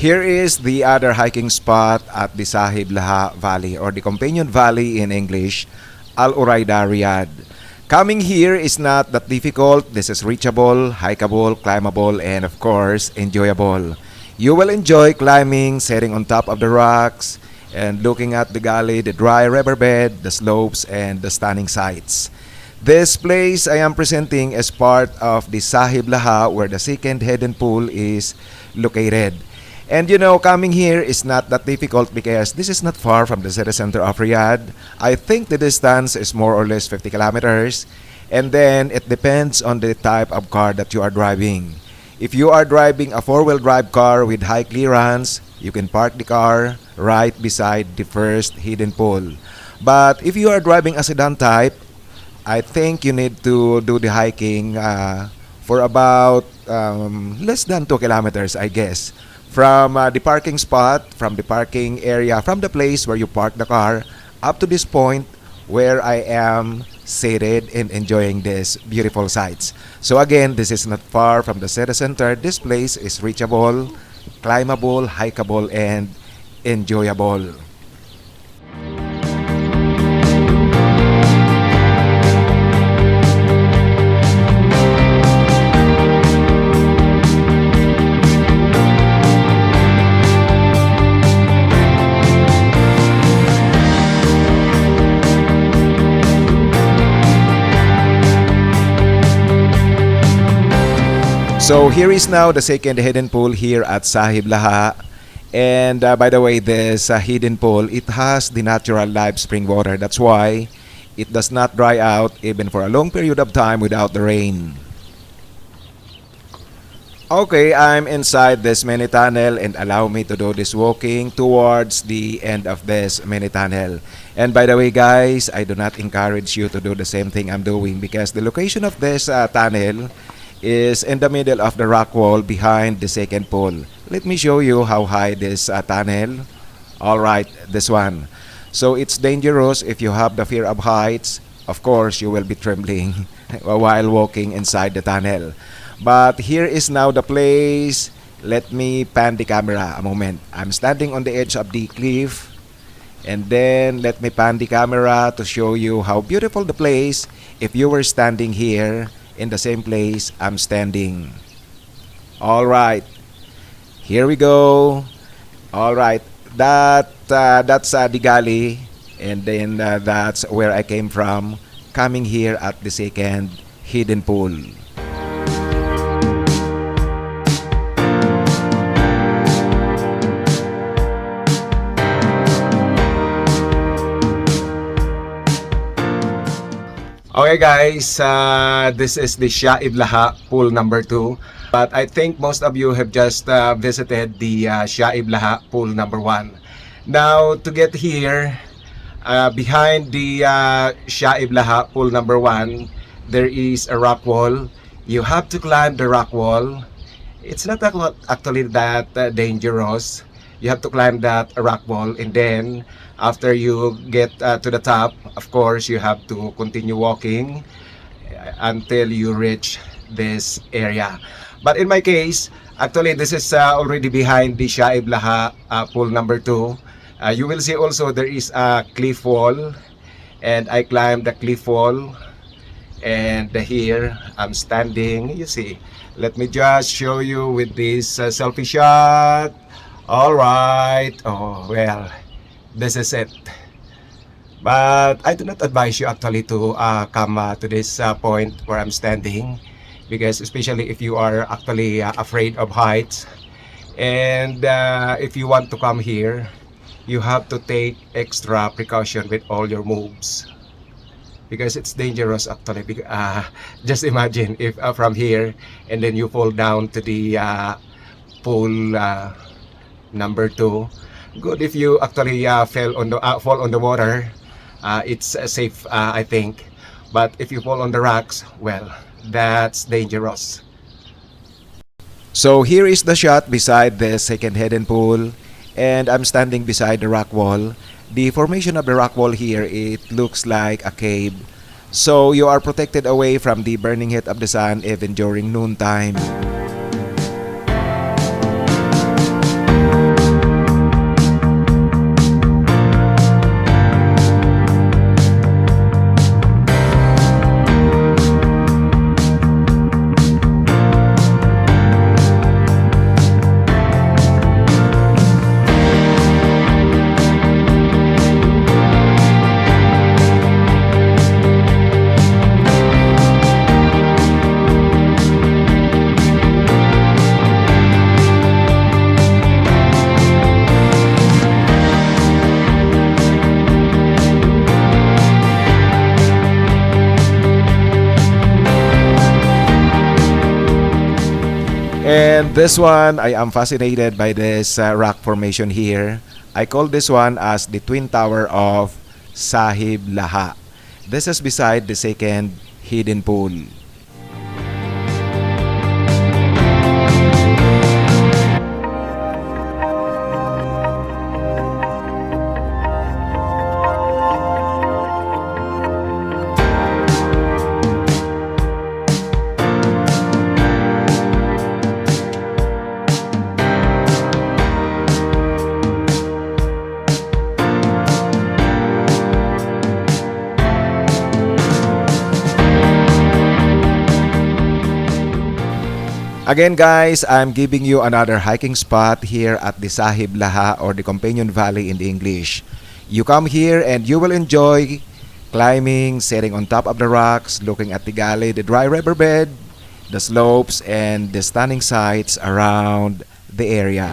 Here is the other hiking spot at the Sahib Laha Valley, or the Companion Valley in English, Al Uraidh, Riyadh. Coming here is not that difficult. This is reachable, hikeable, climbable, and of course, enjoyable. You will enjoy climbing, sitting on top of the rocks, and looking at the gully, the dry riverbed, the slopes, and the stunning sights. This place I am presenting is part of the Sahib Laha, where the second hidden pool is located. And you know, coming here is not that difficult because this is not far from the city center of Riyadh. I think the distance is more or less 50 kilometers. And then it depends on the type of car that you are driving. If you are driving a four-wheel drive car with high clearance, you can park the car right beside the first hidden pool. But if you are driving a sedan type, I think you need to do the hiking for about less than 2 kilometers, I guess. From the parking spot, from the parking area, from the place where you park the car, up to this point where I am seated and enjoying these beautiful sights. So again, this is not far from the city center. This place is reachable, climbable, hikeable, and enjoyable. So here is now the second hidden pool here at Sahib Laha. And by the way, this hidden pool, it has the natural live spring water. That's why it does not dry out even for a long period of time without the rain. Okay, I'm inside this mini tunnel and allow me to do this walking towards the end of this mini tunnel. And by the way guys, I do not encourage you to do the same thing I'm doing because the location of this tunnel is in the middle of the rock wall behind the second pool. Let me show you how high this tunnel. Alright, this one. So it's dangerous if you have the fear of heights. Of course, you will be trembling while walking inside the tunnel. But here is now the place. Let me pan the camera a moment. I'm standing on the edge of the cliff. And then let me pan the camera to show you how beautiful the place if you were standing here in the same place I'm standing. Alright, here we go. Alright, that's the gully, and then that's where I came from, coming here at the second hidden pool. Okay guys, this is the SAHIB LAHA pool number 2. But I think most of you have just visited the SAHIB LAHA pool number 1. Now to get here, behind the SAHIB LAHA pool number 1, there is a rock wall. You have to climb the rock wall. It's not actually that dangerous. You have to climb that rock wall, and then after you get to the top, of course, you have to continue walking until you reach this area. But in my case, actually, this is already behind the SAHIB LAHA pool number 2. You will see also there is a cliff wall, and I climbed the cliff wall, and here I'm standing. You see, let me just show you with this selfie shot. All right. Oh, well, this is it. But I do not advise you actually to come to this point where I'm standing, because especially if you are actually afraid of heights, and if you want to come here, you have to take extra precaution with all your moves, because it's dangerous actually. Just imagine if from here and then you fall down to the pool number 2. Good if you actually fall on the water. It's safe, I think. But if you fall on the rocks, well, that's dangerous. So here is the shot beside the second hidden pool, and I'm standing beside the rock wall. The formation of the rock wall here, it looks like a cave. So you are protected away from the burning heat of the sun even during noontime. And this one, I am fascinated by this rock formation here. I call this one as the Twin Tower of Sahib Laha. This is beside the second hidden pool. Again guys, I'm giving you another hiking spot here at the Sahib Laha or the Companion Valley in the English. You come here and you will enjoy climbing, sitting on top of the rocks, looking at the gully, the dry riverbed, the slopes, and the stunning sights around the area.